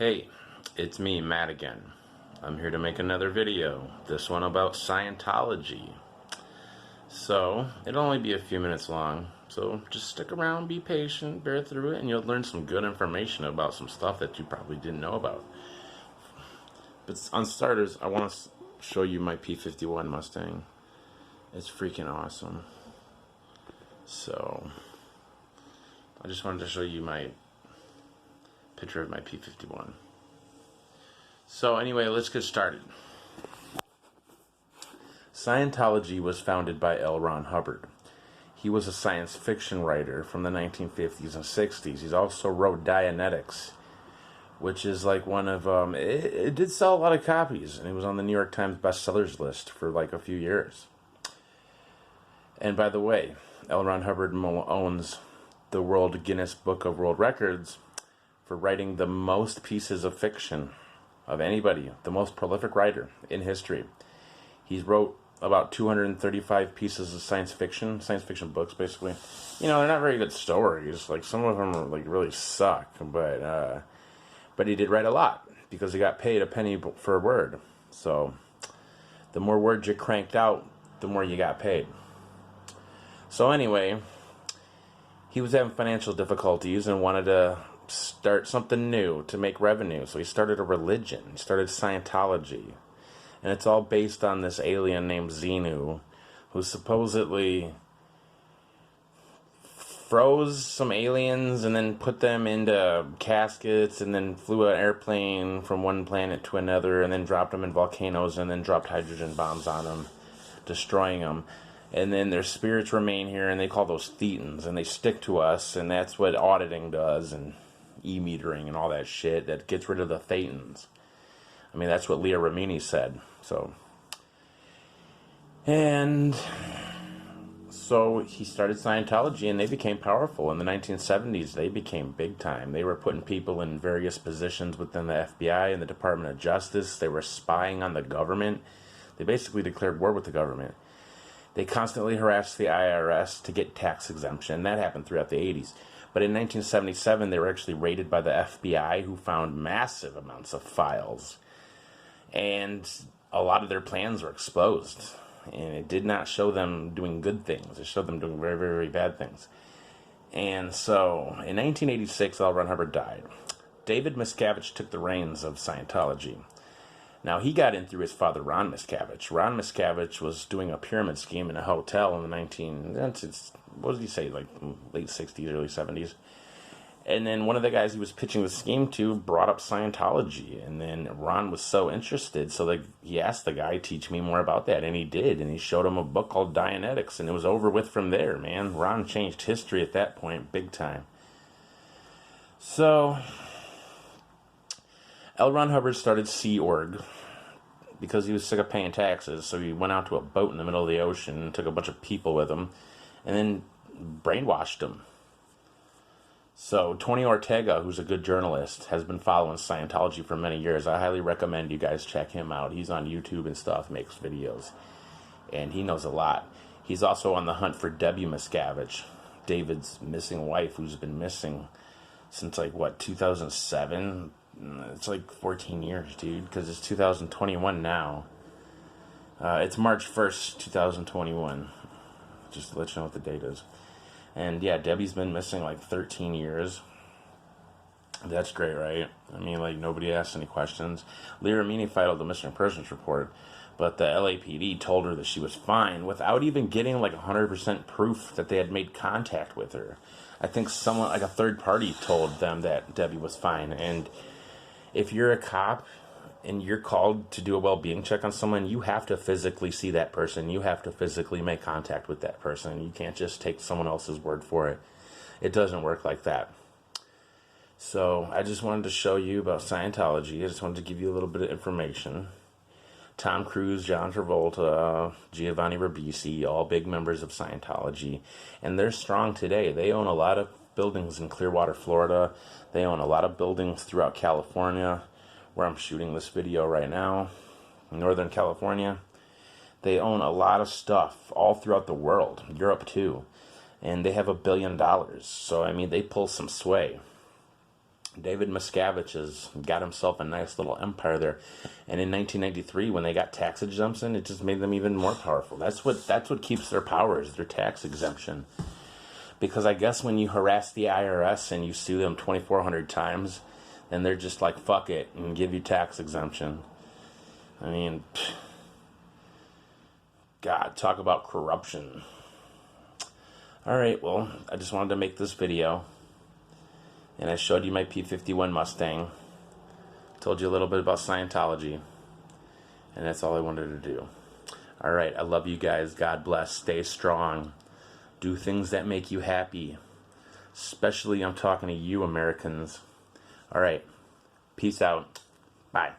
Hey, it's me, Matt again. I'm here to make another video, this one about Scientology. So, it'll only be a few minutes long, so just stick around, be patient, bear through it, and you'll learn some good information about some stuff that you probably didn't know about. But on starters, I want to show you my P-51 Mustang. It's freaking awesome. So, I just wanted to show you my picture of my P-51. So anyway, let's get started. Scientology was founded by L. Ron Hubbard. He was a science fiction writer from the 1950s and 60s. He also wrote Dianetics, which is like one of, it did sell a lot of copies, and it was on the New York Times bestsellers list for like a few years. And by the way, L. Ron Hubbard owns the World Guinness Book of World Records for writing the most pieces of fiction of anybody, the most prolific writer in history. He's wrote about 235 pieces of science fiction books, basically. You know, they're not very good stories. Like, some of them are, like, really suck, but he did write a lot because he got paid a penny for a word. So the more words you cranked out, the more you got paid. So anyway, he was having financial difficulties and wanted to start something new to make revenue. So he started a religion. He started Scientology. And it's all based on this alien named Xenu, who supposedly froze some aliens and then put them into caskets and then flew an airplane from one planet to another and then dropped them in volcanoes and then dropped hydrogen bombs on them, destroying them. And then their spirits remain here, and they call those thetans, and they stick to us, and that's what auditing does, and e-metering and all that shit that gets rid of the thetans. I mean, that's what Leah Remini said. So he started Scientology, and they became powerful. In the 1970s, they became big time. They were putting people in various positions within the FBI and the Department of Justice. They were spying on the government. They basically declared war with the government. They constantly harassed the IRS to get tax exemption. That happened throughout the 80s. But in 1977, they were actually raided by the FBI, who found massive amounts of files. And a lot of their plans were exposed. And it did not show them doing good things. It showed them doing very, very, very bad things. And so, in 1986, L. Ron Hubbard died. David Miscavige took the reins of Scientology. Now, he got in through his father, Ron Miscavige. Ron Miscavige was doing a pyramid scheme in a hotel in the what did he say, like late 60s, early 70s. And then one of the guys he was pitching the scheme to brought up Scientology. And then Ron was so interested, so he asked the guy, teach me more about that. And he did. And he showed him a book called Dianetics. And it was over with from there, man. Ron changed history at that point, big time. So L. Ron Hubbard started Sea Org because he was sick of paying taxes, so he went out to a boat in the middle of the ocean and took a bunch of people with him and then brainwashed them. So Tony Ortega, who's a good journalist, has been following Scientology for many years. I highly recommend you guys check him out. He's on YouTube and stuff, makes videos, and he knows a lot. He's also on the hunt for Debbie Miscavige, David's missing wife, who's been missing since, 2007? It's like 14 years, dude, because it's 2021 now. It's March 1st, 2021, just to let you know what the date is. And yeah, Debbie's been missing 13 years. That's great, right? I mean, nobody asked any questions. Leah Remini filed the missing persons report, but the LAPD told her that she was fine without even getting 100% proof that they had made contact with her. I think someone, a third party, told them that Debbie was fine. And if you're a cop and you're called to do a well-being check on someone, you have to physically see that person. You have to physically make contact with that person. You can't just take someone else's word for it. It doesn't work like that. So I just wanted to show you about Scientology. I just wanted to give you a little bit of information. Tom Cruise, John Travolta, Giovanni Ribisi, all big members of Scientology. And they're strong today. They own a lot of buildings in Clearwater, Florida. They own a lot of buildings throughout California, where I'm shooting this video right now, Northern California. They own a lot of stuff all throughout the world, Europe too. And they have $1 billion. So, I mean, they pull some sway. David Miscavige has got himself a nice little empire there. And in 1993, when they got tax exemption, it just made them even more powerful. That's what keeps their power, is their tax exemption. Because I guess when you harass the IRS and you sue them 2,400 times, then they're just like, fuck it, and give you tax exemption. I mean, God, talk about corruption. All right, well, I just wanted to make this video. And I showed you my P-51 Mustang. Told you a little bit about Scientology. And that's all I wanted to do. All right, I love you guys. God bless. Stay strong. Do things that make you happy. Especially, I'm talking to you Americans. All right, peace out. Bye.